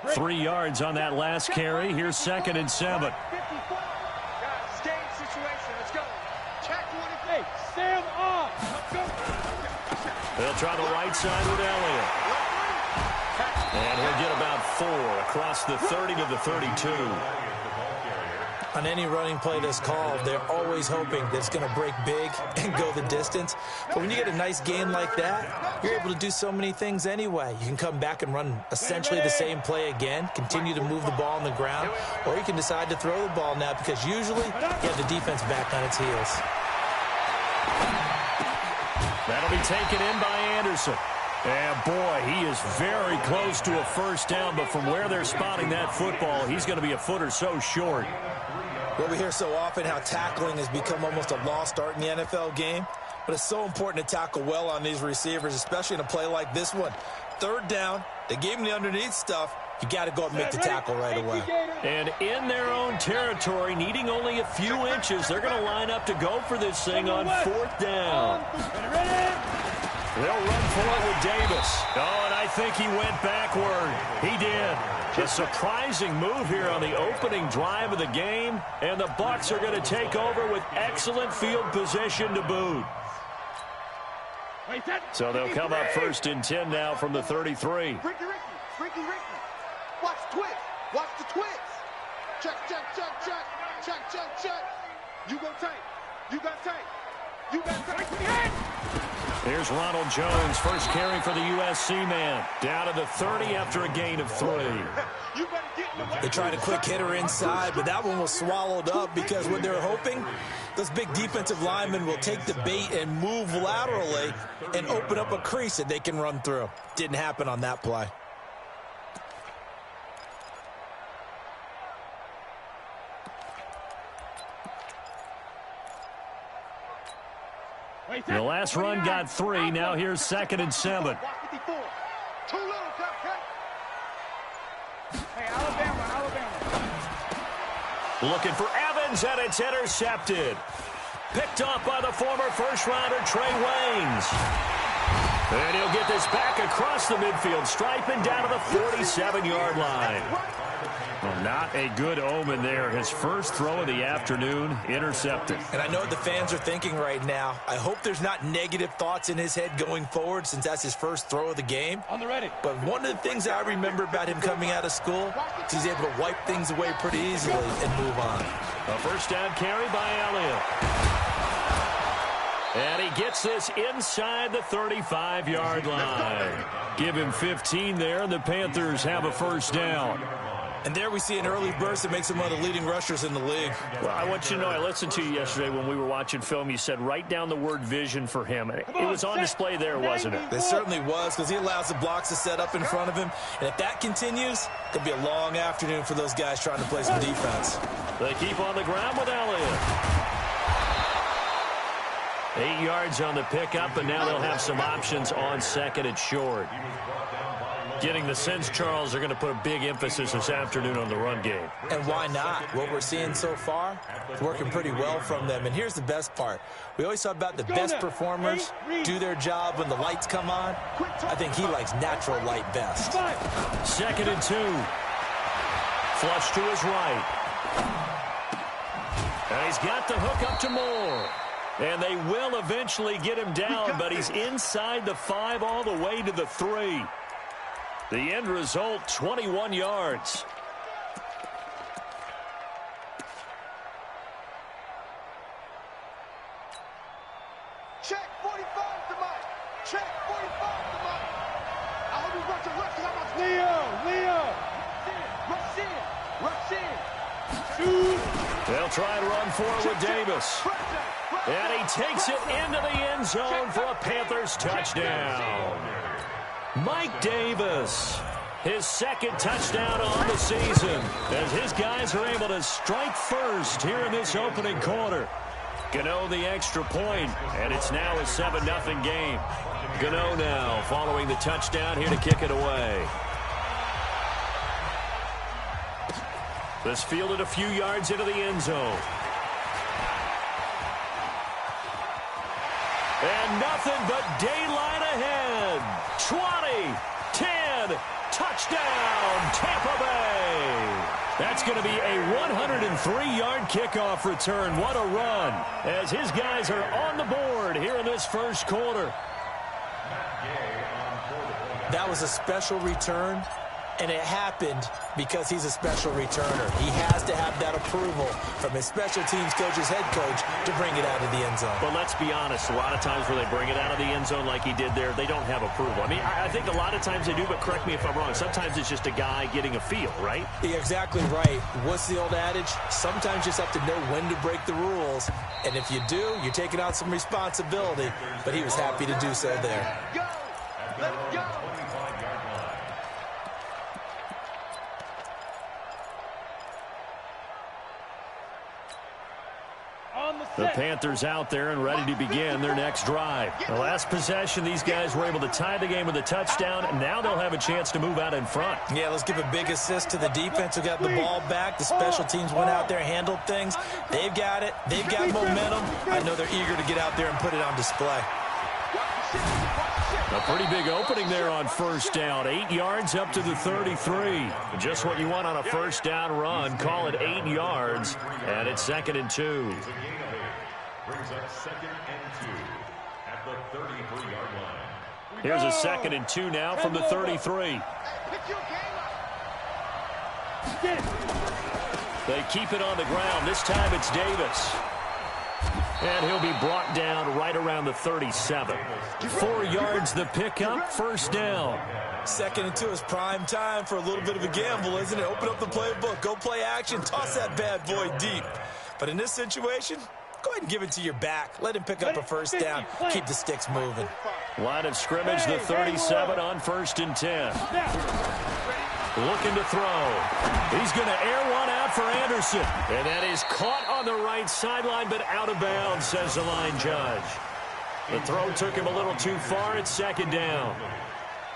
3 yards on that last carry. Here's 2nd and 7. They'll try the right side with Elliott. And he'll get about 4 across the 30 to the 32. On any running play that's called, they're always hoping that it's going to break big and go the distance. But when you get a nice game like that, you're able to do so many things anyway. You can come back and run essentially the same play again, continue to move the ball on the ground, or you can decide to throw the ball now because usually you have the defense back on its heels. That'll be taken in by Anderson. And, boy, he is very close to a first down, but from where they're spotting that football, he's going to be a foot or so short. Well, we hear so often how tackling has become almost a lost art in the NFL game, but it's so important to tackle well on these receivers, especially in a play like this one. 3rd down, they gave him the underneath stuff. You got to go and make the tackle right away. And in their own territory, needing only a few inches, they're going to line up to go for this thing on 4th down. They'll run for it with Davis. Oh, and I think he went backward. He did. A surprising move here on the opening drive of the game, and the Bucs are going to take over with excellent field position to boot. So they'll come up 1st and 10 now from the 33. Ricky. Watch the twist. Watch the twist. Check. You go tight. You got tight. Here's Ronald Jones, first carry for the USC man. Down to the 30 after a gain of 3. They tried a quick hitter inside, but that one was swallowed up because what they're hoping, those big defensive linemen will take the bait and move laterally and open up a crease that they can run through. Didn't happen on that play. The last run got 3. Now here's 2nd and 7. Looking for Evans, and it's intercepted. Picked off by the former first-rounder Trey Waynes. And he'll get this back across the midfield stripe and down to the 47-yard line. Well, not a good omen there. His first throw of the afternoon intercepted. And I know what the fans are thinking right now. I hope there's not negative thoughts in his head going forward since that's his first throw of the game. On the ready. But one of the things I remember about him coming out of school is he's able to wipe things away pretty easily and move on. A first down carry by Elliott. And he gets this inside the 35-yard line. Give him 15 there, and the Panthers have a first down. And there we see an early burst that makes him one of the leading rushers in the league. Well, I want you to know, I listened to you yesterday when we were watching film. You said write down the word vision for him. It was on display there, wasn't it? It certainly was, because he allows the blocks to set up in front of him. And if that continues, it could be a long afternoon for those guys trying to play some defense. They keep on the ground with Elliott. 8 yards on the pickup, and now they'll have some options on 2nd and short. Getting the sense, Charles, they're going to put a big emphasis this afternoon on the run game. And why not? What we're seeing so far is working pretty well from them. And here's the best part. We always talk about the best performers do their job when the lights come on. I think he likes natural light best. 2nd and 2. Flush to his right. And he's got the hook up to Moore. And they will eventually get him down, but he's inside the 5 all the way to the 3. The end result, 21 yards. Check 45 to Mike. Check 45 to Mike. I hope he's rushing. Rush in. Shoot. They'll try and run for it with Davis. And he takes it into the end zone for a Panthers touchdown. Mike Davis, his 2nd touchdown on the season, as his guys are able to strike first here in this opening quarter. Gano the extra point, and it's now a 7-0 game. Gano now following the touchdown here to kick it away. This fielded a few yards into the end zone. And nothing but daylight ahead. 20, 10, touchdown, Tampa That's going to be a 103-yard kickoff return. What a run as his guys are on the board here in this first quarter. That was a special return, and it happened because he's a special returner. He has to have that approval from his special teams coach's head coach to bring it out of the end zone. But let's be honest, a lot of times where they bring it out of the end zone like he did there, they don't have approval. I mean, I think a lot of times they do, but correct me if I'm wrong. Sometimes it's just a guy getting a feel, right? You're exactly right. What's the old adage? Sometimes you just have to know when to break the rules. And if you do, you're taking out some responsibility. But he was happy to do so there. Go! Let it go! The Panthers out there and ready to begin their next drive. The last possession, these guys were able to tie the game with a touchdown, and now they'll have a chance to move out in front. Yeah, let's give a big assist to the defense who got the ball back. The special teams went out there, handled things. They've got it. They've got momentum. I know they're eager to get out there and put it on display. A pretty big opening there on first down. 8 yards up to the 33. Just what you want on a first down run. Call it 8 yards, and it's 2nd and 2. Brings up 2nd and 2 at the 33-yard line. Here's a 2nd and 2 now from the 33. They keep it on the ground. This time it's Davis. And he'll be brought down right around the 37. 4 yards the pickup, first down. 2nd and 2 is prime time for a little bit of a gamble, isn't it? Open up the playbook, go play action, toss that bad boy deep. But in this situation, go ahead and give it to your back. Let him pick up a first down. Keep the sticks moving. Line of scrimmage, the 37 on 1st and 10. Looking to throw. He's going to air one out for Anderson. And that is caught on the right sideline, but out of bounds, says the line judge. The throw took him a little too far. It's 2nd down.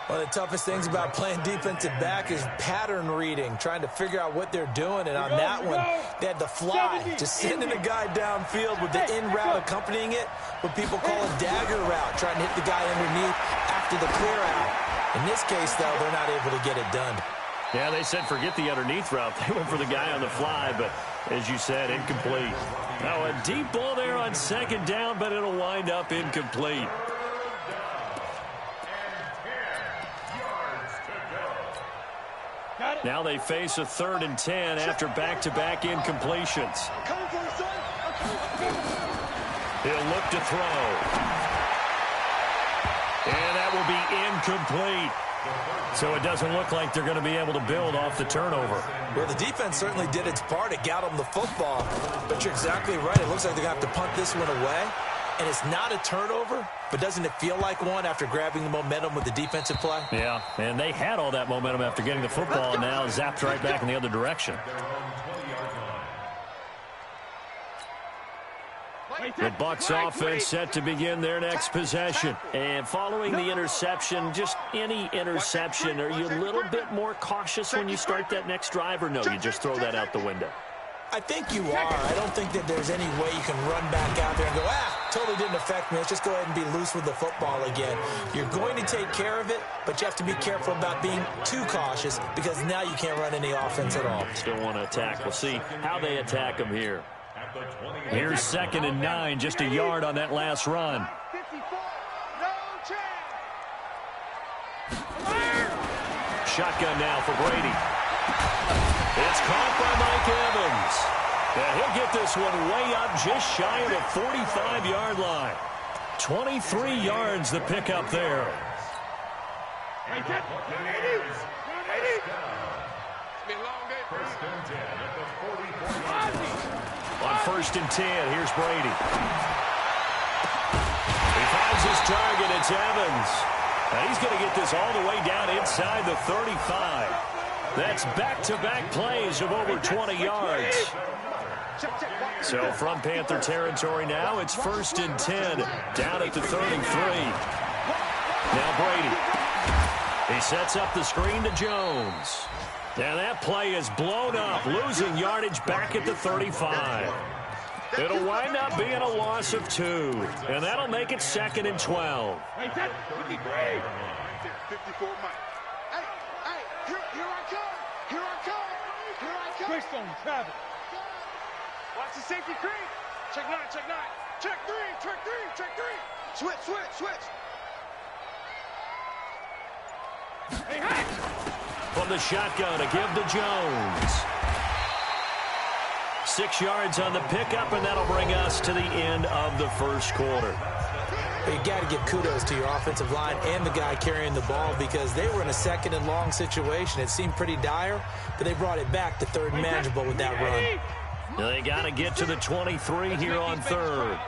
One of the toughest things about playing defensive back is pattern reading, trying to figure out what they're doing. And on that one, they had the fly, just sending a guy downfield with the in route accompanying it, what people call a dagger route, trying to hit the guy underneath after the clear out. In this case, though, they're not able to get it done. Yeah, they said forget the underneath route. They went for the guy on the fly, but as you said, incomplete. Now a deep ball there on 2nd down, but it'll wind up incomplete. Now they face a 3rd and 10 after back-to-back incompletions. He'll look to throw. And that will be incomplete. So it doesn't look like they're going to be able to build off the turnover. Well, the defense certainly did its part. It got them the football. But you're exactly right. It looks like they're going to have to punt this one away. And it's not a turnover, but doesn't it feel like one after grabbing the momentum with the defensive play? Yeah, and they had all that momentum after getting the football, and now zapped right back in the other direction. The Bucs offense set to begin their next possession. And following the interception, just any interception, are you a little bit more cautious when you start that next drive, or no, you just throw that out the window? I think you are. I don't think that there's any way you can run back out there and go, totally didn't affect me. Let's just go ahead and be loose with the football again. You're going to take care of it, but you have to be careful about being too cautious because now you can't run any offense at all. Still want to attack. We'll see how they attack them here. Here's 2nd and 9, just a yard on that last run. Shotgun now for Brady. It's caught by Mike Evans. And he'll get this one way up just shy of the 45-yard line. 23 yards the pickup there. On 1st and 10, here's Brady. He finds his target. It's Evans. And he's going to get this all the way down inside the 35. That's back-to-back plays of over 20 yards. So from Panther territory now, it's 1st and 10 down at the 33. Now Brady. He sets up the screen to Jones. And that play is blown up, losing yardage back at the 35. It'll wind up being a loss of 2, and that'll make it 2nd and 12. Twist on him, travel. Watch the safety creep. Check 9, check 9. Check 3, check 3, check 3. Switch, switch, switch. Hey, hey! From the shotgun to give to Jones. 6 yards on the pickup, and that'll bring us to the end of the first quarter. You got to give kudos to your offensive line and the guy carrying the ball because they were in a second and long situation. It seemed pretty dire, but they brought it back to third and manageable with that run. They got to get to the 23 here on third.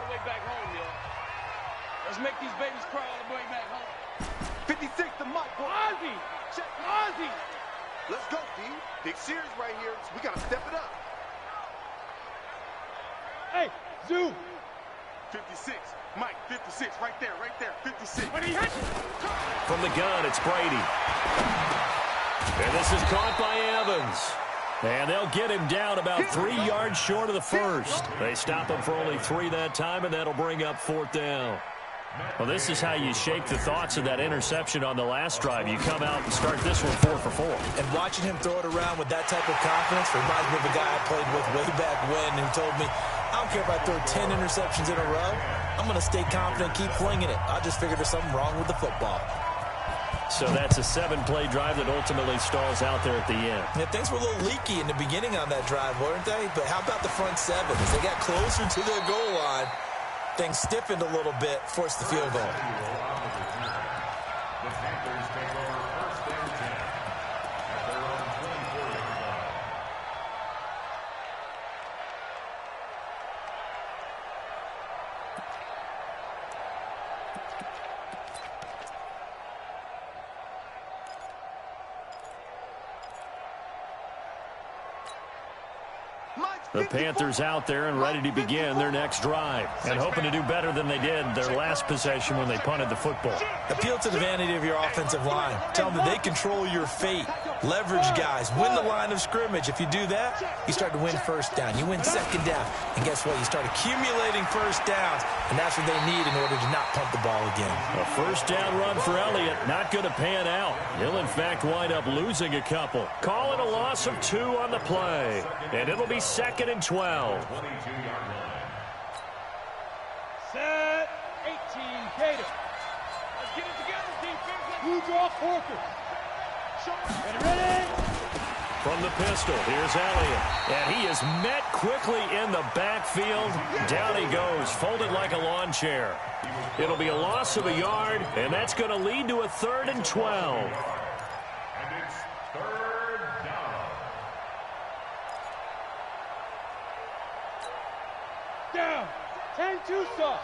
Let's make these babies cry all the way back home. 56 to Mike. Ozzy! Check Ozzy! Let's go, D. Big series right here. We got to step it up. Hey, Zoo! 56. Mike, 56. Right there, 56. From the gun, it's Brady. And this is caught by Evans. And they'll get him down about 3 yards short of the first. They stop him for only 3 that time, and that'll bring up 4th down. Well, this is how you shake the thoughts of that interception on the last drive. You come out and start this one 4 for 4. And watching him throw it around with that type of confidence reminds me of a guy I played with way back when who told me, I don't care if I throw 10 interceptions in a row. I'm going to stay confident, keep flinging it. I just figured there's something wrong with the football. So that's a 7-play drive that ultimately stalls out there at the end. Yeah, things were a little leaky in the beginning on that drive, weren't they? But how about the front 7? As they got closer to their goal line, things stiffened a little bit, forced the field goal. The Panthers take over 1st and 10 at their own 24-yard line. The Panthers out there and ready to begin their next drive and hoping to do better than they did their last possession when they punted the football. Appeal to the vanity of your offensive line. Tell them that they control your fate. Leverage guys. Win the line of scrimmage. If you do that, you start to win first down. You win second down. And guess what? You start accumulating first downs, and that's what they need in order to not punt the ball again. A first down run for Elliott. Not going to pan out. He'll, in fact, wind up losing a couple. Call it a loss of 2 on the play. And it'll be 2nd and 12. 22-yard line. Set. 18. Gator. Let's get it together, defense. Who draw Porter? Ready? From the pistol, here's Elliott. And he is met quickly in the backfield. Down he goes, folded like a lawn chair. It'll be a loss of a yard, and that's going to lead to a 3rd and 12. And it's 3rd down. Down. 10-2 sauce.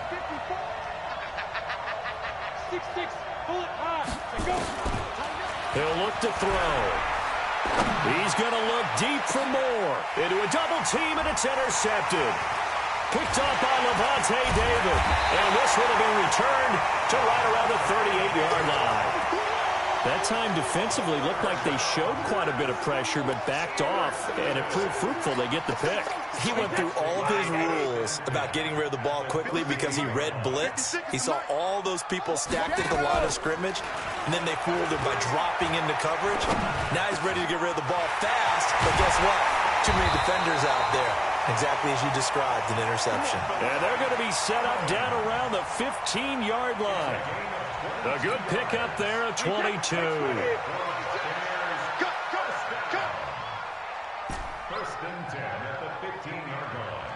54. 6-6. Pull it high. Go. He'll look to throw. He's going to look deep for more. Into a double team, and it's intercepted. Picked up by Levante David. And this would have been returned to right around the 38-yard line. That time defensively looked like they showed quite a bit of pressure but backed off, and it proved fruitful. They get the pick. He went through all of his rules about getting rid of the ball quickly because he read blitz. He saw all those people stacked at the line of scrimmage, and then they fooled him by dropping into coverage. Now he's ready to get rid of the ball fast, but guess what? Too many defenders out there. Exactly as you described, an interception. And they're going to be set up down around the 15-yard line. A good pickup there at 22. First and 10 at the 15-yard line.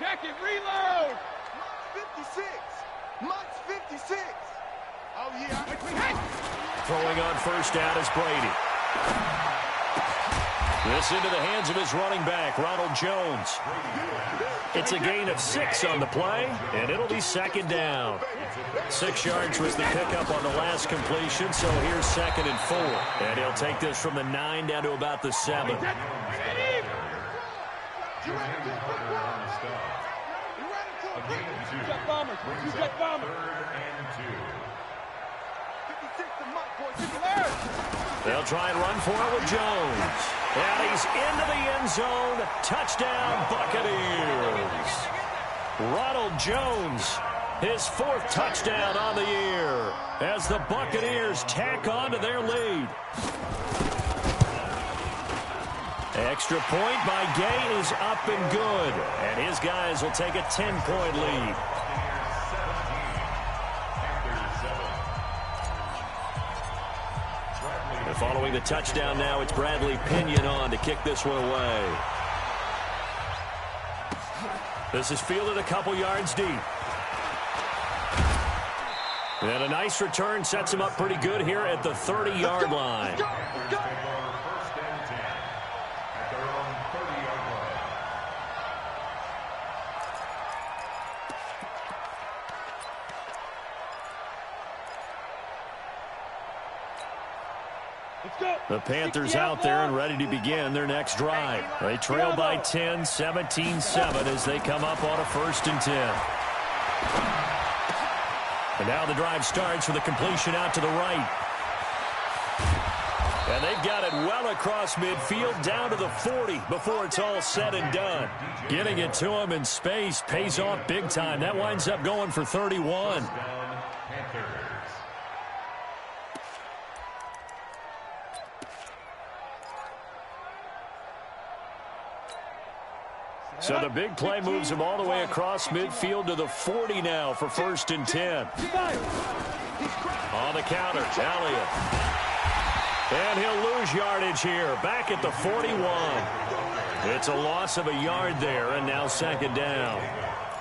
Jacket, reload. 56. Mike's 56. Oh, yeah. Throwing on first down is Brady. This into the hands of his running back, Ronald Jones. It's a gain of 6 on the play, and it'll be 2nd down. 6 yards was the pickup on the last completion, so here's 2nd and 4. And he'll take this from the 9 down to about the 7. Jet bombers. Jet bombers. 3rd and 2. 56 to Mike, boys. They'll try and run for it with Jones. And he's into the end zone. Touchdown, Buccaneers. Ronald Jones His 4th touchdown on the year as the Buccaneers tack on to their lead. Extra point by Gay is up and good, and his guys will take a 10-point lead. And following the touchdown now, it's Bradley Pinion on to kick this one away. This is fielded a couple yards deep. And a nice return sets him up pretty good here at the 30-yard line. The Panthers out there and ready to begin their next drive. They trail by 10, 17-7 as they come up on a 1st and 10. And now the drive starts with a completion out to the right. And they've got it well across midfield down to the 40 before it's all said and done. Getting it to him in space pays off big time. That winds up going for 31. So the big play moves him all the way across midfield to the 40 now for 1st and 10. On the counter, Elliott. And he'll lose yardage here, back at the 41. It's a loss of a yard there, and now 2nd down.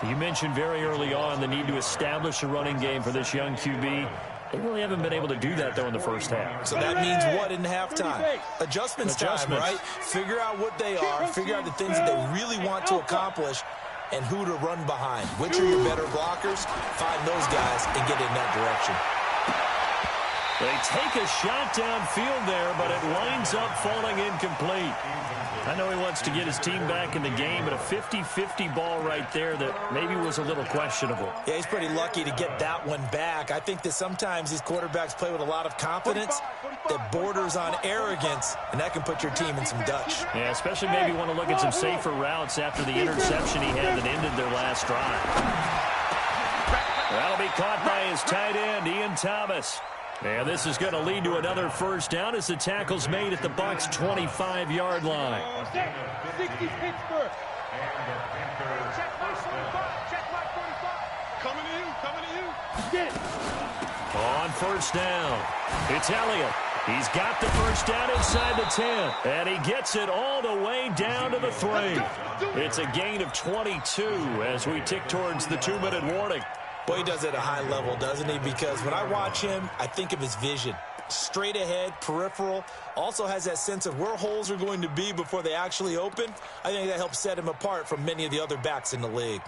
You mentioned very early on the need to establish a running game for this young QB. They really haven't been able to do that, though, in the first half. So that means what in halftime? Adjustments time, right? Figure out what they are, figure out the things that they really want to accomplish, and who to run behind. Which are your better blockers? Find those guys and get in that direction. They take a shot downfield there, but it winds up falling incomplete. I know he wants to get his team back in the game, but a 50-50 ball right there that maybe was a little questionable. Yeah, he's pretty lucky to get that one back. I think that sometimes these quarterbacks play with a lot of confidence that borders on arrogance, and that can put your team in some Dutch. Yeah, especially maybe want to look at some safer routes after the interception he had that ended their last drive. That'll be caught by his tight end, Ian Thomas. And this is going to lead to another 1st down as the tackle's made at the Bucs' 25-yard line. 60 Pittsburgh. Check mark 45. Check mark 45. Coming to you. Get. On 1st down, it's Elliott. He's got the 1st down inside the 10. And he gets it all the way down to the 3. It's a gain of 22 as we tick towards the 2-minute warning. Boy, he does it at a high level, doesn't he? Because when I watch him, I think of his vision. Straight ahead, peripheral, also has that sense of where holes are going to be before they actually open. I think that helps set him apart from many of the other backs in the league.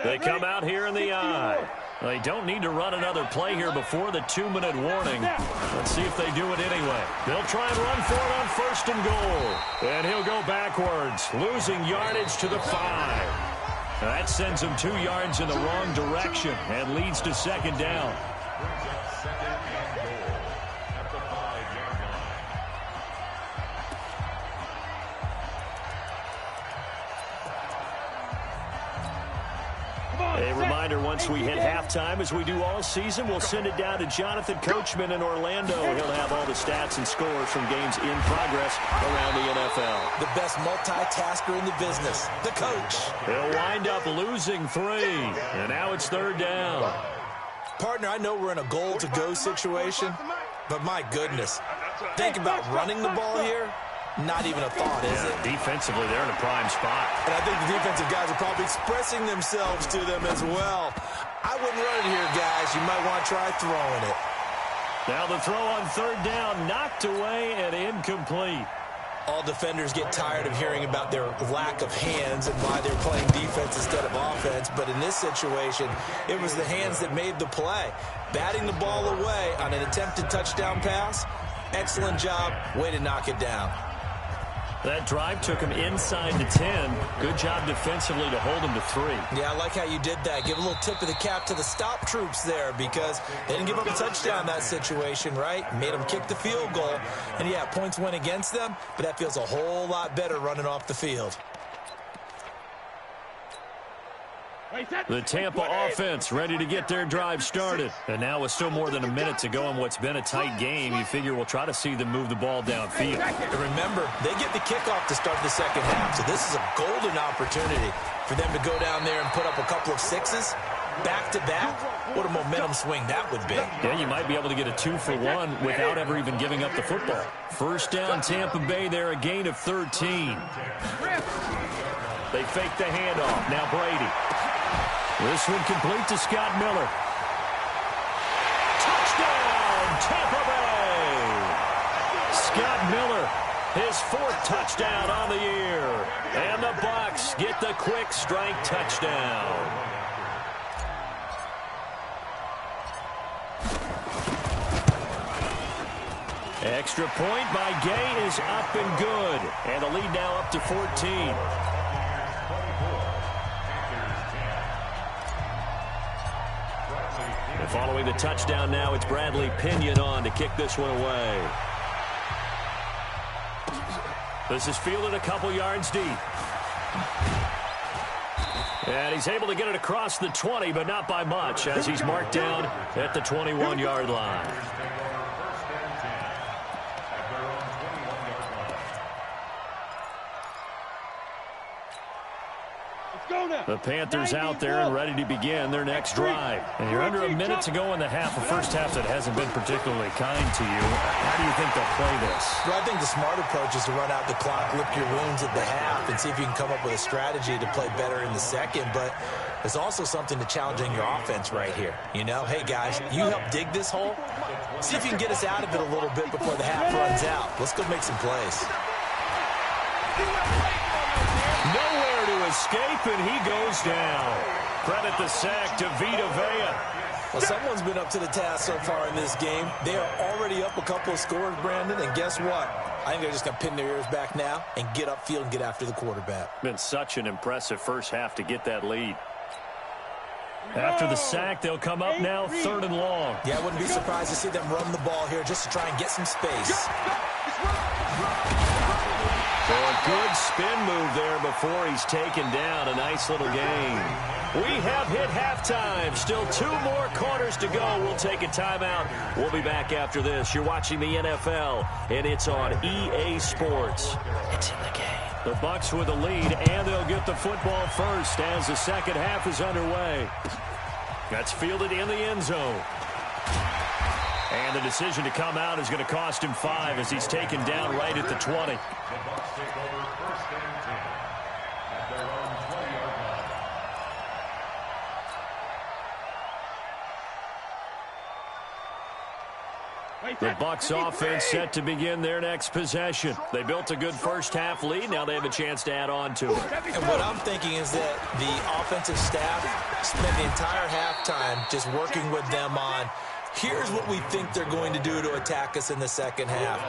They come out here in the eye. They don't need to run another play here before the 2-minute warning. Let's see if they do it anyway. They'll try and run for it on 1st and goal. And he'll go backwards, losing yardage to the 5. That sends him 2 yards in the wrong direction and leads to 2nd down. A reminder, once we hit halftime, as we do all season, we'll send it down to Jonathan Coachman in Orlando. He'll have all the stats and scores from games in progress around the NFL. The best multitasker in the business, the coach. He'll wind up losing 3, and now it's 3rd down. Partner, I know we're in a goal-to-go situation, but my goodness, think about running the ball here. Not even a thought, is it? Defensively, they're in a prime spot. And I think the defensive guys are probably expressing themselves to them as well. I wouldn't run it here, guys. You might want to try throwing it. Now the throw on 3rd down, knocked away and incomplete. All defenders get tired of hearing about their lack of hands and why they're playing defense instead of offense. But in this situation, it was the hands that made the play. Batting the ball away on an attempted touchdown pass. Excellent job. Way to knock it down. That drive took him inside the 10. Good job defensively to hold him to 3. Yeah, I like how you did that. Give a little tip of the cap to the stop troops there because they didn't give up a touchdown in that situation, right? Made them kick the field goal. And, yeah, points went against them, but that feels a whole lot better running off the field. The Tampa offense ready to get their drive started. And now with still more than a minute to go in what's been a tight game, you figure we'll try to see them move the ball downfield. And remember, they get the kickoff to start the second half, so this is a golden opportunity for them to go down there and put up a couple of sixes back-to-back. What a momentum swing that would be. Yeah, you might be able to get a 2-for-1 without ever even giving up the football. First down, Tampa Bay there, a gain of 13. They fake the handoff. Now Brady. This one complete to Scott Miller. Touchdown, Tampa Bay! Scott Miller, his 4th touchdown on the year. And the Bucs get the quick strike touchdown. Extra point by Gay is up and good. And the lead now up to 14. And following the touchdown now, it's Bradley Pinion on to kick this one away. This is fielded a couple yards deep. And he's able to get it across the 20, but not by much, as he's marked down at the 21-yard line. The Panthers out there and ready to begin their next drive. And you're under a minute to go in the half, a first half that hasn't been particularly kind to you. How do you think they'll play this? Well, I think the smart approach is to run out the clock, lick your wounds at the half, and see if you can come up with a strategy to play better in the second. But there's also something to challenging your offense right here. You know, hey, guys, you help dig this hole. See if you can get us out of it a little bit before the half runs out. Let's go make some plays. Nowhere to escape, and he goes down. Credit the sack to Vita Vea. Well, someone's been up to the task so far in this game. They are already up a couple of scores, Brandon, and guess what? I think they're just going to pin their ears back now and get upfield and get after the quarterback. Been such an impressive first half to get that lead. After the sack, they'll come up now 3rd and long. Yeah, I wouldn't be surprised to see them run the ball here just to try and get some space. So a good spin move there before he's taken down. A nice little gain. We have hit halftime. Still 2 more quarters to go. We'll take a timeout. We'll be back after this. You're watching the NFL, and it's on EA Sports. It's in the game. The Bucs with the lead, and they'll get the football first as the second half is underway. That's fielded in the end zone. And the decision to come out is going to cost him 5 as he's taken down right at the 20. The Bucs offense set to begin their next possession. They built a good first half lead. Now they have a chance to add on to it. And what I'm thinking is that the offensive staff spent the entire halftime just working with them on, here's what we think they're going to do to attack us in the second half.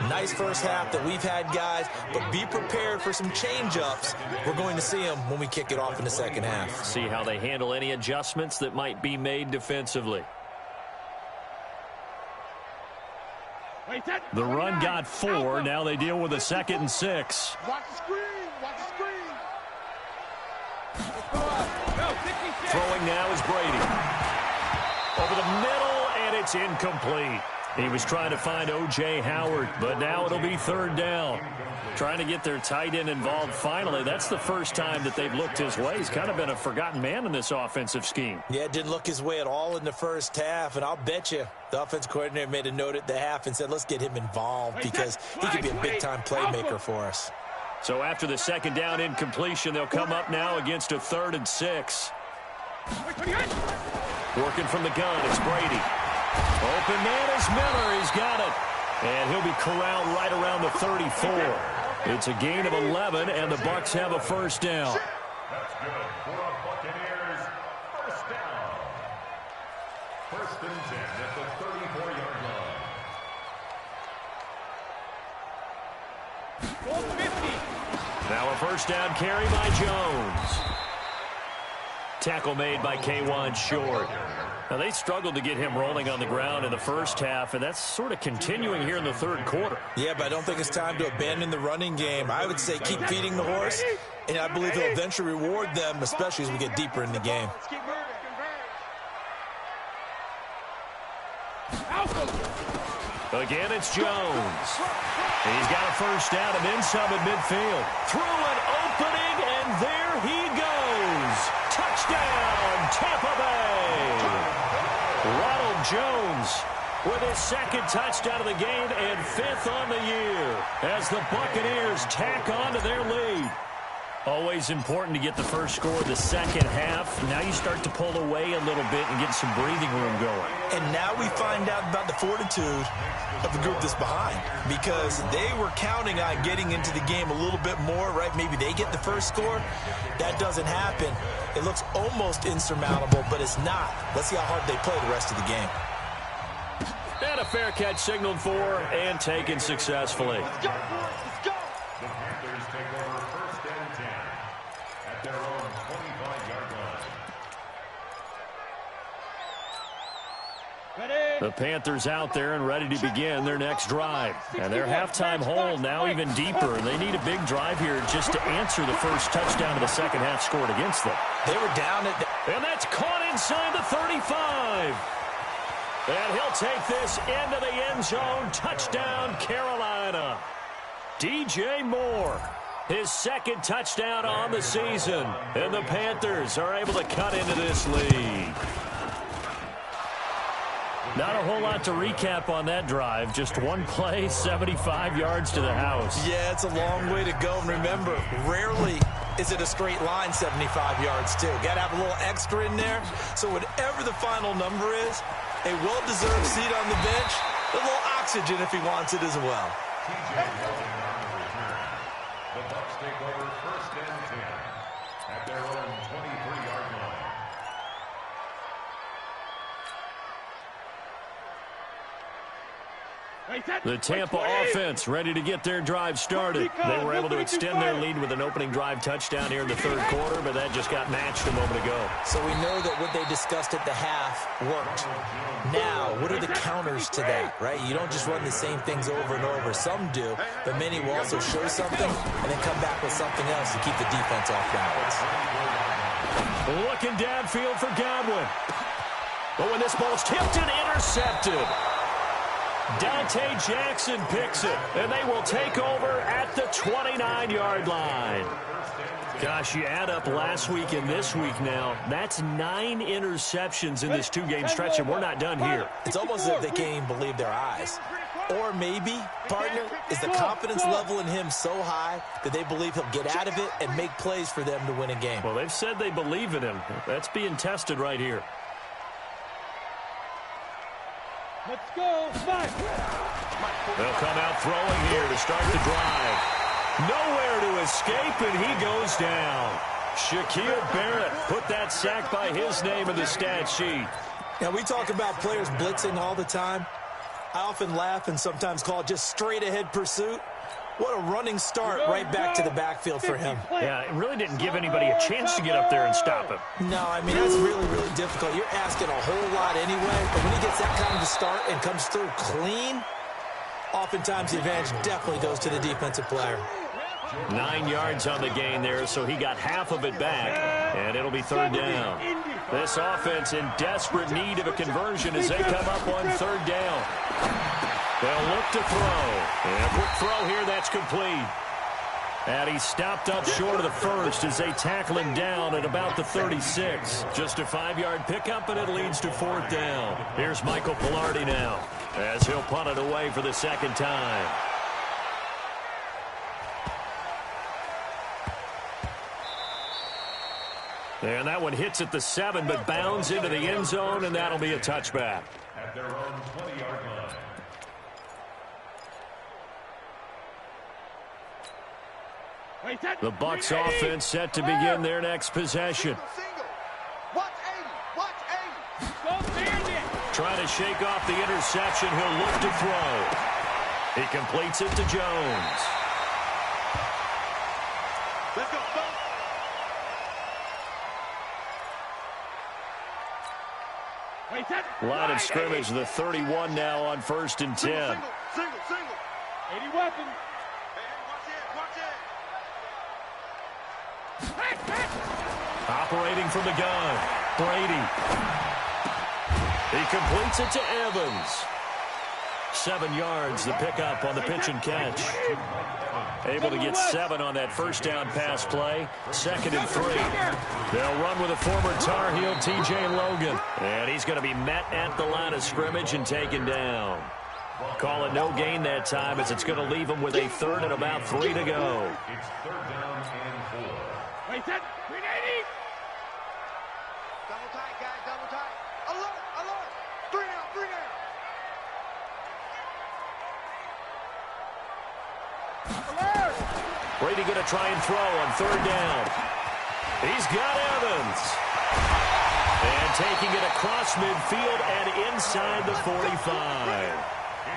Nice first half that we've had, guys, but be prepared for some change-ups. We're going to see them when we kick it off in the second half. See how they handle any adjustments that might be made defensively. The run got 4. Now they deal with a 2nd and 6. Watch the screen. Watch the screen. Throwing now is Brady. Over the middle, and it's incomplete. He was trying to find O.J. Howard, but now it'll be 3rd down. Trying to get their tight end involved finally. That's the first time that they've looked his way. He's kind of been a forgotten man in this offensive scheme. Yeah, it didn't look his way at all in the first half, and I'll bet you the offense coordinator made a note at the half and said, let's get him involved because he could be a big-time playmaker for us. So after the 2nd down incompletion, they'll come up now against a 3rd and 6. Working from the gun, it's Brady. Open man is Miller. He's got it. And he'll be corralled right around the 34. It's a gain of 11, and the Bucs have a first down. That's good for a Buccaneers first down. 1st and 10 at the 34-yard line. Now a first down carry by Jones. Tackle made by K'Wan Short. Now, they struggled to get him rolling on the ground in the first half, and that's sort of continuing here in the third quarter. Yeah, but I don't think it's time to abandon the running game. I would say keep feeding the horse, and I believe he'll eventually reward them, especially as we get deeper in the game. Again, it's Jones. He's got a first down and then some at midfield. Through an opening, and there he goes. Touchdown, Tampa Bay. Ronald Jones with his second touchdown of the game and 5th on the year as the Buccaneers tack on to their lead. Always important to get the first score of the second half. Now you start to pull away a little bit and get some breathing room going. And now we find out about the fortitude of the group that's behind, because they were counting on getting into the game a little bit more, right? Maybe they get the first score. That doesn't happen. It looks almost insurmountable, but it's not. Let's see how hard they play the rest of the game. And a fair catch signaled for and taken successfully. Let's go, boys. Let's go. The Panthers take over 1st and 10 at their own 25-yard line. The Panthers out there and ready to begin their next drive. And their halftime hole now even deeper. They need a big drive here just to answer the first touchdown of the second half scored against them. They were down at And that's caught inside the 35. And he'll take this into the end zone. Touchdown, Carolina. DJ Moore, his second touchdown on the season. And the Panthers are able to cut into this lead. Not a whole lot to recap on that drive. Just one play, 75 yards to the house. Yeah, it's a long way to go. And remember, rarely is it a straight line 75 yards, too. Got to have a little extra in there. So whatever the final number is, a well-deserved seat on the bench, a little oxygen if he wants it as well. The Bucs take over 1st and 10 at their own 23-yard line. The Tampa offense ready to get their drive started. They were able to extend their lead with an opening drive touchdown here in the third quarter, but that just got matched a moment ago. So we know that what they discussed at the half worked. Now, what are the counters to that, right? You don't just run the same things over and over. Some do, but many will also show something and then come back with something else to keep the defense off balance. Looking downfield for Godwin. But when this ball's tipped and intercepted, Dante Jackson picks it, and they will take over at the 29-yard line. Gosh, you add up last week and this week now, that's 9 interceptions in this two-game stretch, and we're not done here. It's almost as if they can't even believe their eyes. Or maybe, partner, is the confidence level in him so high that they believe he'll get out of it and make plays for them to win a game. Well, they've said they believe in him. That's being tested right here. Let's go, Mike. They'll come out throwing here to start the drive. Nowhere to escape, and he goes down. Shaquille Barrett put that sack by his name in the stat sheet. Now, we talk about players blitzing all the time. I often laugh and sometimes call it just straight-ahead pursuit. What a running start right back to the backfield for him. Yeah, it really didn't give anybody a chance to get up there and stop him. No, I mean, that's really, really difficult. You're asking a whole lot anyway, but when he gets that kind of a start and comes through clean, oftentimes the advantage definitely goes to the defensive player. 9 yards on the gain there, so he got half of it back, and it'll be third down. This offense in desperate need of a conversion as they come up on third down. They'll look to throw. And a quick throw here, that's complete. And he stopped up short of the first as they tackle him down at about the 36. Just a 5-yard pickup, and it leads to fourth down. Here's Michael Pilardi now as he'll punt it away for the second time. And that one hits at the 7, but bounds into the end zone, and that'll be a touchback. At their own 20-yard line. The Bucs offense set to begin their next possession. Watch 80. Watch 80. Trying to shake off the interception. He'll look to throw. He completes it to Jones. Let's go. Line of scrimmage, the 31 now on 1st and 10. Single. 80 weapon. Operating from the gun, Brady. He completes it to Evans. 7 yards, the pickup on the pitch and catch. Able to get 7 on that first down pass play. 2nd and 3. They'll run with a former Tar Heel, T.J. Logan. And he's going to be met at the line of scrimmage and taken down. Call it no gain that time as it's going to leave him with a 3rd and about 3 to go. It's 3rd down and 4. Wait, set. 380. Double tight, guys, double tight. Alert. 3 down. Alert. Brady going to try and throw on 3rd down. He's got Evans. And taking it across midfield and inside the 45.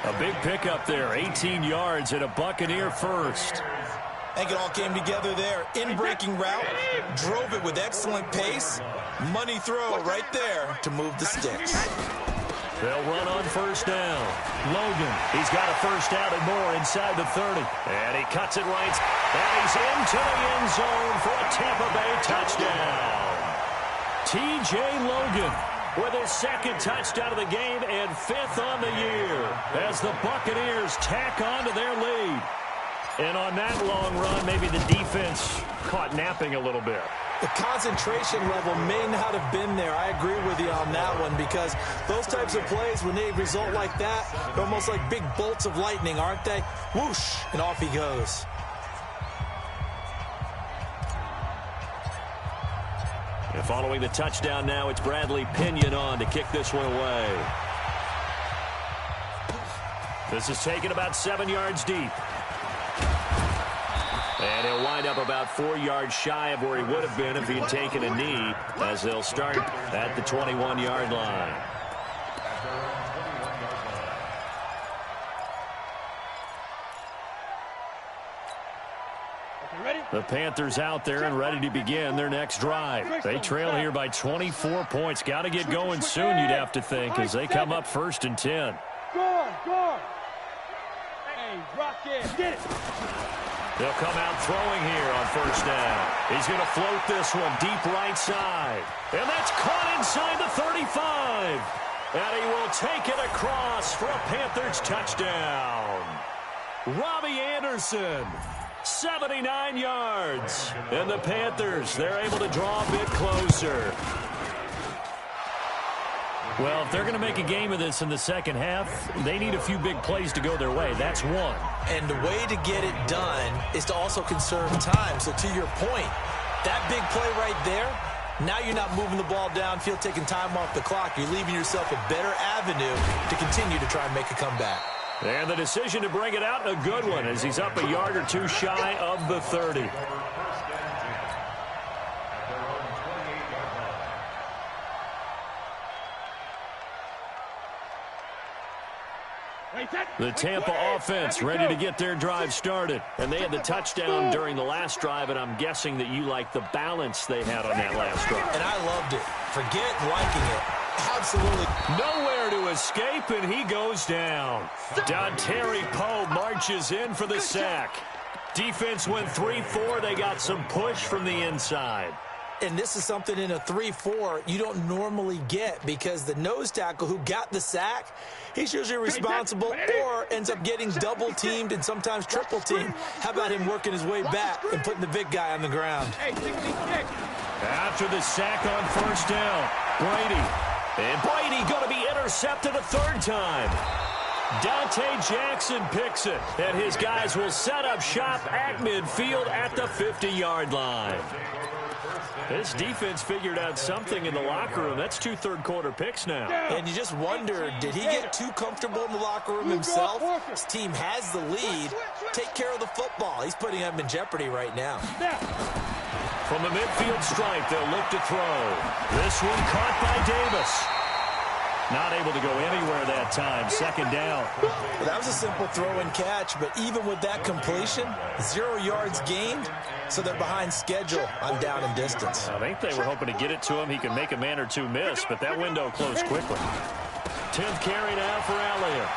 A big pickup there, 18 yards and a Buccaneer first. I think it all came together there. In-breaking route, drove it with excellent pace. Money throw right there to move the sticks. They'll run on 1st down. Logan, he's got a 1st down and more inside the 30. And he cuts it right. And he's into the end zone for a Tampa Bay touchdown. T.J. Logan with his 2nd touchdown of the game and 5th on the year as the Buccaneers tack on to their lead. And on that long run, maybe the defense caught napping a little bit. The concentration level may not have been there. I agree with you on that one because those types of plays, when they result like that, they're almost like big bolts of lightning, aren't they? Whoosh, and off he goes. And following the touchdown now, it's Bradley Pinion on to kick this one away. This is taken about 7 yards deep. And he'll wind up about 4 yards shy of where he would have been if he had taken a knee, as they'll start at the 21-yard line. The Panthers out there and ready to begin their next drive. They trail here by 24 points. Got to get going soon, you'd have to think, as they come up 1st and 10. Go. Hey, rock it. Get it. They'll come out throwing here on 1st down. He's going to float this one deep right side. And that's caught inside the 35. And he will take it across for a Panthers touchdown. Robbie Anderson, 79 yards. And the Panthers, they're able to draw a bit closer. Well, if they're going to make a game of this in the second half, they need a few big plays to go their way. That's one. And the way to get it done is to also conserve time. So to your point, that big play right there, now you're not moving the ball downfield, taking time off the clock. You're leaving yourself a better avenue to continue to try and make a comeback. And the decision to bring it out, a good one, as he's up a yard or two shy of the 30. The Tampa offense ready to get their drive started. And they had the touchdown during the last drive, and I'm guessing that you like the balance they had on that last drive. And I loved it. Forget liking it. Absolutely. Nowhere to escape, and he goes down. Dontari Poe marches in for the sack. Defense went 3-4. They got some push from the inside. And this is something in a 3-4 you don't normally get because the nose tackle who got the sack, he's usually responsible or ends up getting double-teamed and sometimes triple-teamed. How about him working his way back and putting the big guy on the ground? After the sack on 1st down, Brady. And Brady going to be intercepted a 3rd time. Dante Jackson picks it, and his guys will set up shop at midfield at the 50-yard line. This defense figured out something in the locker room. That's 2 third-quarter picks now. And you just wonder, did he get too comfortable in the locker room himself? His team has the lead. Take care of the football. He's putting them in jeopardy right now. From the midfield stripe, they'll look to throw. This one caught by Davis. Not able to go anywhere that time. 2nd down. Well, that was a simple throw and catch, but even with that completion, 0 yards gained, so they're behind schedule on down and distance. I think they were hoping to get it to him. He could make a man or two miss, but that window closed quickly. 10th carry now for Elliott.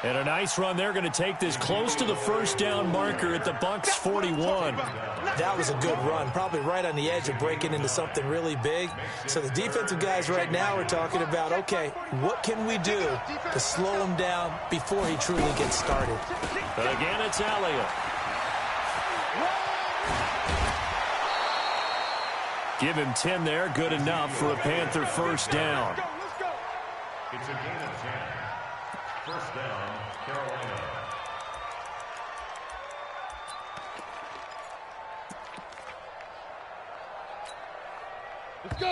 And a nice run. They're going to take this close to the first down marker at the Bucs 41. That was a good run, probably right on the edge of breaking into something really big. So the defensive guys right now are talking about, okay, what can we do to slow him down before he truly gets started? Again, it's Elliott. Give him 10 there. Good enough for a Panther first down. It's a gain of 10. First down, Carolina.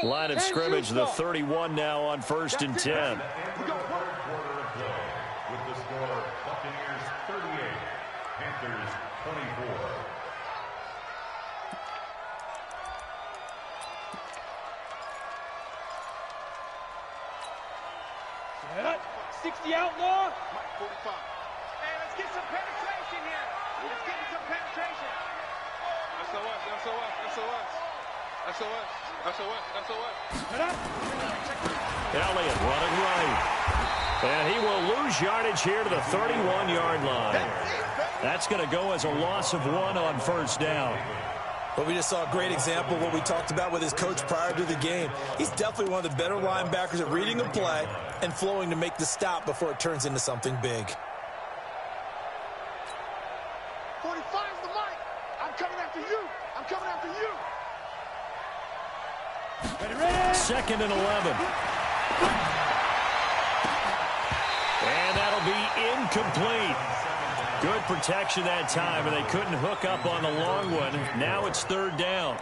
Line of scrimmage, the 31 now on 1st and 10. And the third quarter of play with the score Buccaneers 38, Panthers 24. Set up. 60 outlaw. Mike 45. Hey, let's get some penetration here. Let's get some penetration. SOS. Set up. Elliott running right. And he will lose yardage here to the 31-yard line. That's going to go as a loss of 1 on first down. But we just saw a great example of what we talked about with his coach prior to the game. He's definitely one of the better linebackers at reading a play and flowing to make the stop before it turns into something big. 45's the mic. I'm coming after you. I'm coming after you. Ready. 2nd and 11. And that'll be incomplete. Good protection that time, and they couldn't hook up on the long one. Now it's 3rd down.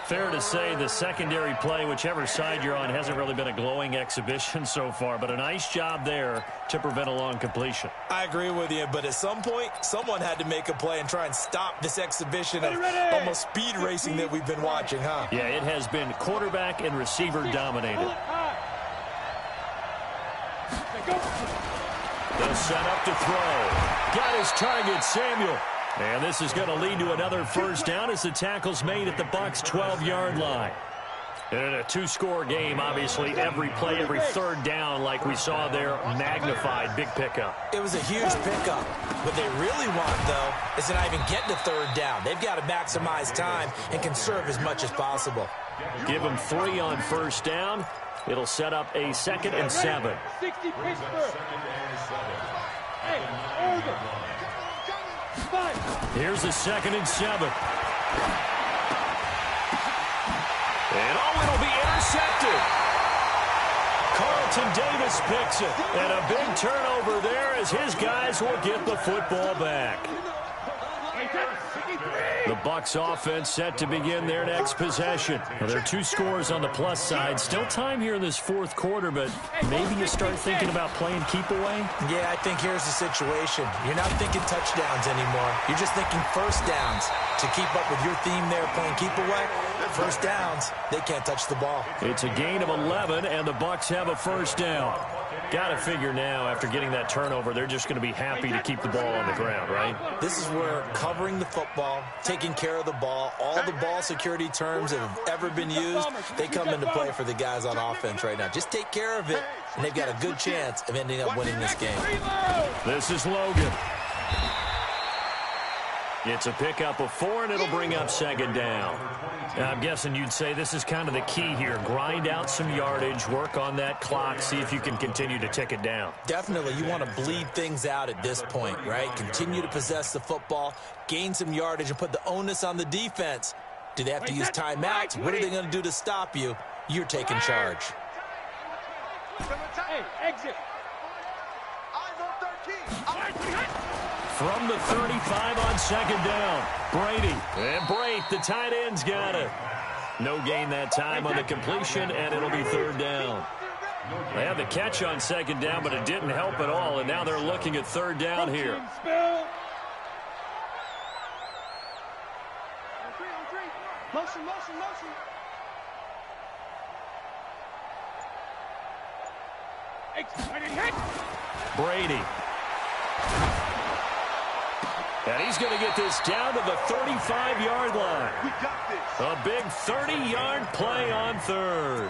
Fair to say the secondary play, whichever side you're on, hasn't really been a glowing exhibition so far, but a nice job there to prevent a long completion. I agree with you, but at some point, someone had to make a play and try and stop this exhibition of almost speed racing that we've been watching, huh? Yeah, it has been quarterback and receiver dominated. They'll set up to throw. Got his target, Samuel. And this is going to lead to another first down as the tackle's made at the Bucs 12-yard line. And in a 2-score game, obviously, every play, every 3rd down, like we saw there, magnified. Big pickup. It was a huge pickup. What they really want, though, is to not even get to 3rd down. They've got to maximize time and conserve as much as possible. Give them 3 on first down. It'll set up a 2nd and 7. 60 Pittsburgh. Hey, over. Here's a 2nd and 7. And it'll be intercepted. Carlton Davis picks it. And a big turnover there as his guys will get the football back. The Bucs offense set to begin their next possession. Well, there are 2 scores on the plus side. Still time here in this 4th quarter, but maybe you start thinking about playing keep away? Yeah, I think here's the situation. You're not thinking touchdowns anymore. You're just thinking first downs. To keep up with your theme there, playing keep away, first downs, they can't touch the ball. It's a gain of 11, and the Bucs have a first down. Got to figure now, after getting that turnover, they're just going to be happy to keep the ball on the ground, right? This is where covering the football, taking care of the ball, all the ball security terms that have ever been used, they come into play for the guys on offense right now. Just take care of it, and they've got a good chance of ending up winning this game. This is Logan. It's a pickup of 4, and it'll bring up 2nd down. Now, I'm guessing you'd say this is kind of the key here. Grind out some yardage, work on that clock, see if you can continue to tick it down. Definitely, you want to bleed things out at this point, right? Continue to possess the football, gain some yardage, and put the onus on the defense. Do they have to use timeouts? What are they going to do to stop you? You're taking charge. Hey, exit. Eyes on 13. From the 35 on 2nd down, Brady. And Brate, the tight end's got it. No gain that time on the completion, and it'll be 3rd down. They had the catch on 2nd down, but it didn't help at all, and now they're looking at 3rd down here. Motion. Brady. And he's going to get this down to the 35-yard line. We got this. A big 30-yard play on 3rd.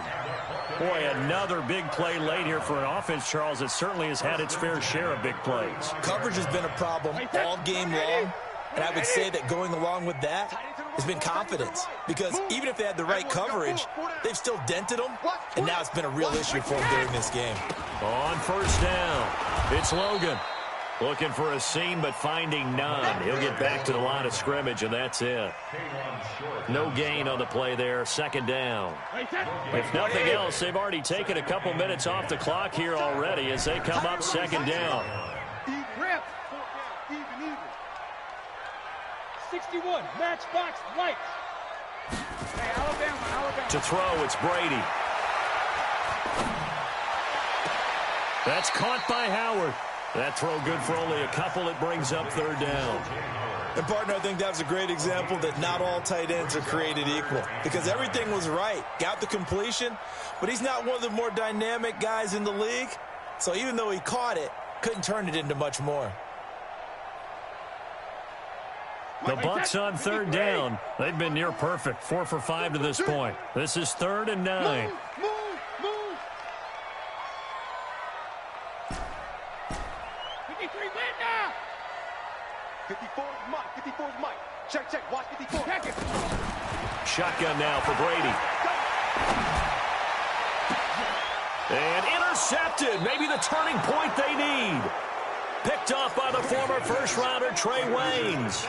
another big play late here for an offense, Charles, that certainly has had its fair share of big plays. Coverage has been a problem all game long, and I would say that going along with that has been confidence, because even if they had the right coverage, they've still dented them, and now it's been a real issue for them during this game. On first down, it's Logan. Looking for a seam, but finding none. He'll get back to the line of scrimmage, and that's it. No gain on the play there. Second down. If nothing else, they've already taken a couple minutes off the clock here already as they come up second down. 61, matchbox lights. Hey, Alabama. To throw, it's Brady. That's caught by Howard. That throw good for only a couple. It brings up third down. And, partner, I think that was a great example that not all tight ends are created equal, because everything was right. Got the completion, but he's not one of the more dynamic guys in the league. So even though he caught it, couldn't turn it into much more. The Bucs on third down. They've been near perfect. 4 for 5 to this point. This is 3rd and 9. Move. 53 win now. 54 is Mike. 54 is Mike. Check. Watch 54. Check it. Shotgun now for Brady. And intercepted. Maybe the turning point they need. Picked off by the former first-rounder Trey Waynes.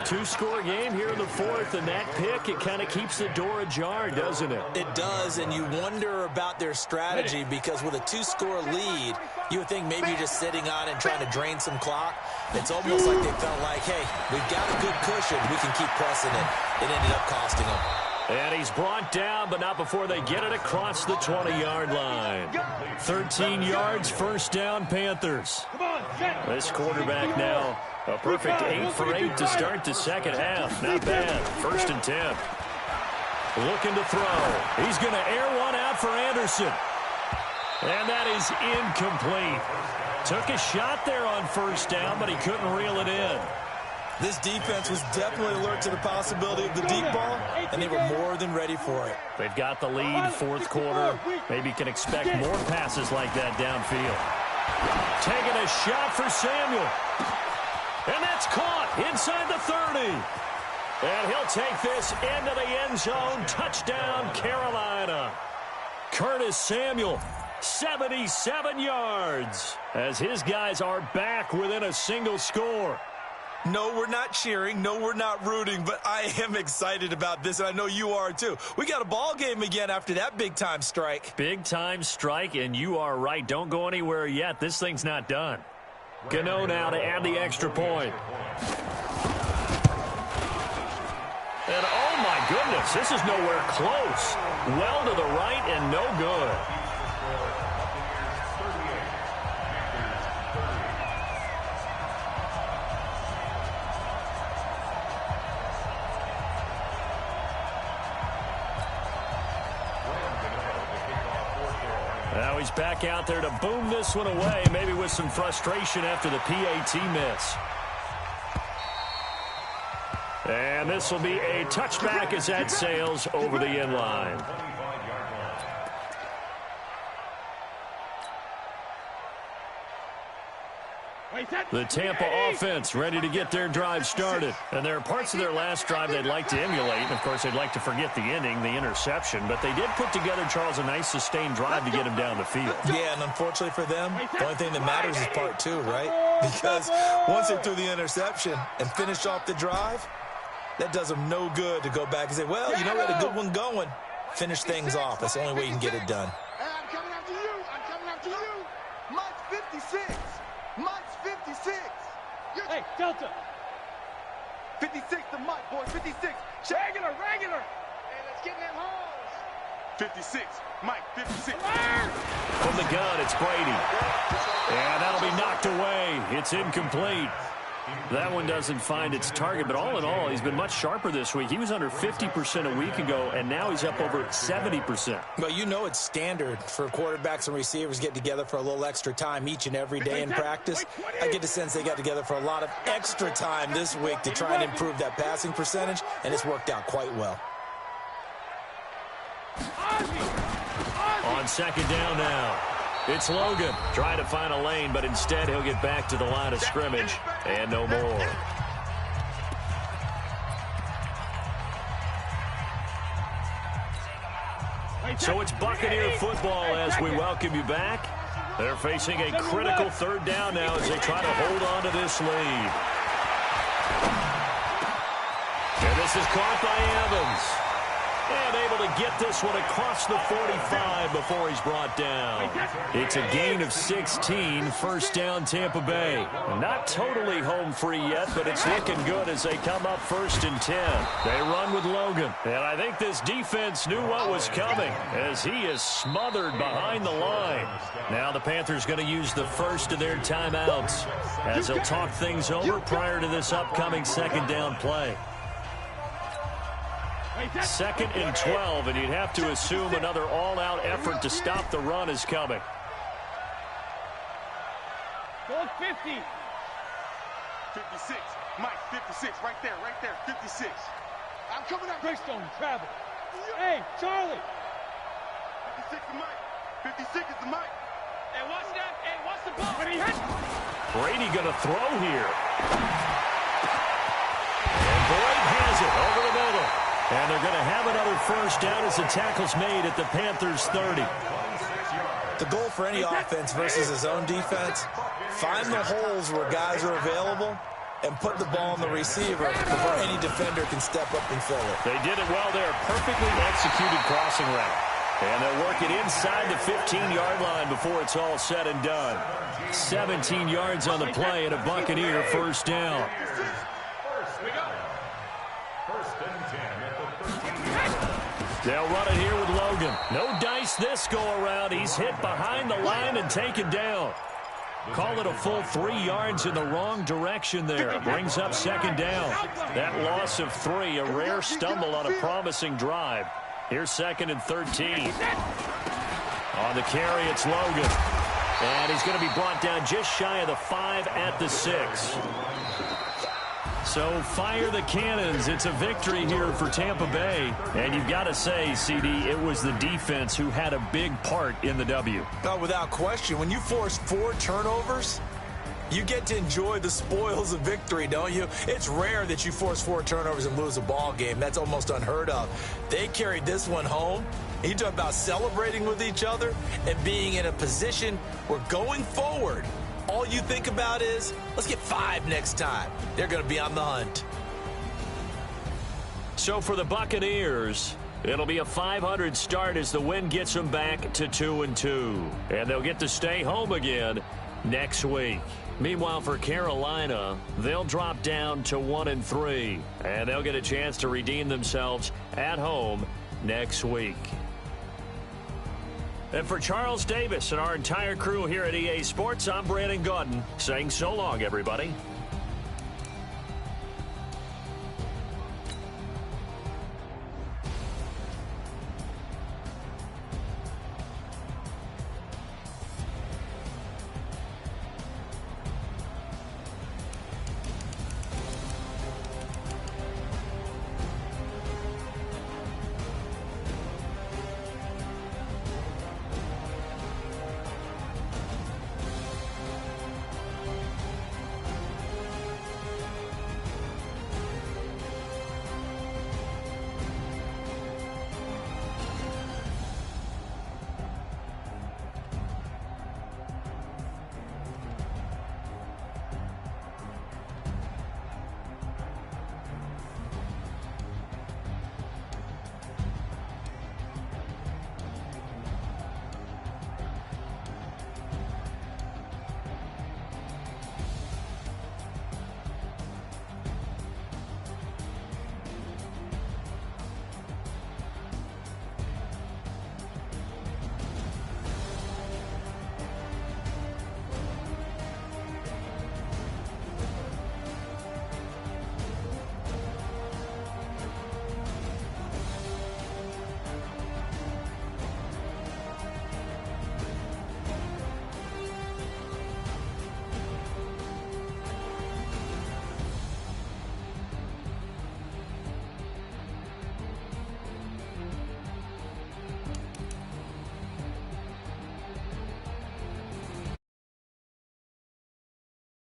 2-score game here in the 4th, and that pick, it kind of keeps the door ajar, doesn't it? It does, and you wonder about their strategy, because with a 2-score lead, you would think maybe you're just sitting on and trying to drain some clock. It's almost like they felt like, hey, we've got a good cushion. We can keep pressing it. It ended up costing them. And he's brought down, but not before they get it across the 20-yard line. 13 yards, first down, Panthers. This quarterback now, a perfect 8 for 8 to start the second half. Not bad. 1st and 10. Looking to throw. He's going to air one out for Anderson. And that is incomplete. Took a shot there on first down, but he couldn't reel it in. This defense was definitely alert to the possibility of the deep ball, and they were more than ready for it. They've got the lead, 4th quarter. Maybe can expect more passes like that downfield. Taking a shot for Samuel. And that's caught inside the 30. And he'll take this into the end zone. Touchdown, Carolina. Curtis Samuel, 77 yards, as his guys are back within a single score. No, we're not cheering. No, we're not rooting, but I am excited about this, and I know you are too. We got a ball game again after that big-time strike. Big-time strike, and you are right. Don't go anywhere yet. This thing's not done. Gano now to add the extra point. And oh my goodness, this is nowhere close. Well to the right and no good. Now he's back out there to boom this one away, maybe with some frustration after the PAT miss. And this will be a touchback as that sails over the end line. The Tampa offense ready to get their drive started. And there are parts of their last drive they'd like to emulate. And, of course, they'd like to forget the ending, the interception. But they did put together, Charles, a nice sustained drive to get him down the field. Yeah, and unfortunately for them, the only thing that matters is part 2, right? Because once they threw the interception and finished off the drive, that does them no good to go back and say, well, you know, we had a good one going. Finish things off. That's the only way you can get it done. I'm coming after you. I'm coming after you. Mike's 56. Mike's 56. Hey, Delta. 56 to Mike, boys. 56. Regular. Hey, let's get in that holes. 56. Mike, 56. From the gun, it's Brady. And that'll be knocked away. It's incomplete. That one doesn't find its target, but all in all, he's been much sharper this week. He was under 50% a week ago, and now he's up over 70%. Well, you know it's standard for quarterbacks and receivers get together for a little extra time each and every day in practice. I get the sense they got together for a lot of extra time this week to try and improve that passing percentage, and it's worked out quite well. On on second down now. It's Logan trying to find a lane, but instead he'll get back to the line of scrimmage and no more. So it's Buccaneer football as we welcome you back. They're facing a critical third down now as they try to hold on to this lead. And this is caught by Evans. And able to get this one across the 45 before he's brought down. It's a gain of 16, first down Tampa Bay. Not totally home free yet, but it's looking good as they come up 1st and 10. They run with Logan. And I think this defense knew what was coming as he is smothered behind the line. Now the Panthers going to use the first of their timeouts as they'll talk things over prior to this upcoming second down play. 2nd and 12, and you'd have to assume another all-out effort to stop the run is coming. Go 50. 56. Mike, 56. Right there, 56. I'm coming up. Greystone, travel. Hey, Charlie. 56 is Mike. 56 is the Mike. Hey, watch that. Hey, watch the ball. When he hits. Brady going to throw here. And Boyd has it over the middle. And they're going to have another first down as the tackle's made at the Panthers 30. The goal for any offense versus his own defense, find the holes where guys are available and put the ball on the receiver before any defender can step up and fill it. They did it well there. Perfectly executed crossing route. And they'll work it inside the 15-yard line before it's all said and done. 17 yards on the play and a Buccaneer first down. They'll run it here with Logan. No dice this go-around. He's hit behind the line and taken down. Call it a full 3 yards in the wrong direction there. Brings up second down. That loss of 3, a rare stumble on a promising drive. Here's 2nd and 13. On the carry, it's Logan. And he's going to be brought down just shy of the 5 at the 6. So fire the cannons. It's a victory here for Tampa Bay. And you've got to say, CD, it was the defense who had a big part in the W. Oh, without question. When you force 4 turnovers, you get to enjoy the spoils of victory, don't you? It's rare that you force 4 turnovers and lose a ball game. That's almost unheard of. They carried this one home. You talk about celebrating with each other and being in a position where going forward, all you think about is, let's get 5 next time. They're going to be on the hunt. So for the Buccaneers, it'll be a 500 start as the win gets them back to 2-2. And they'll get to stay home again next week. Meanwhile, for Carolina, they'll drop down to 1-3. And they'll get a chance to redeem themselves at home next week. And for Charles Davis and our entire crew here at EA Sports, I'm Brandon Gaudin saying so long, everybody.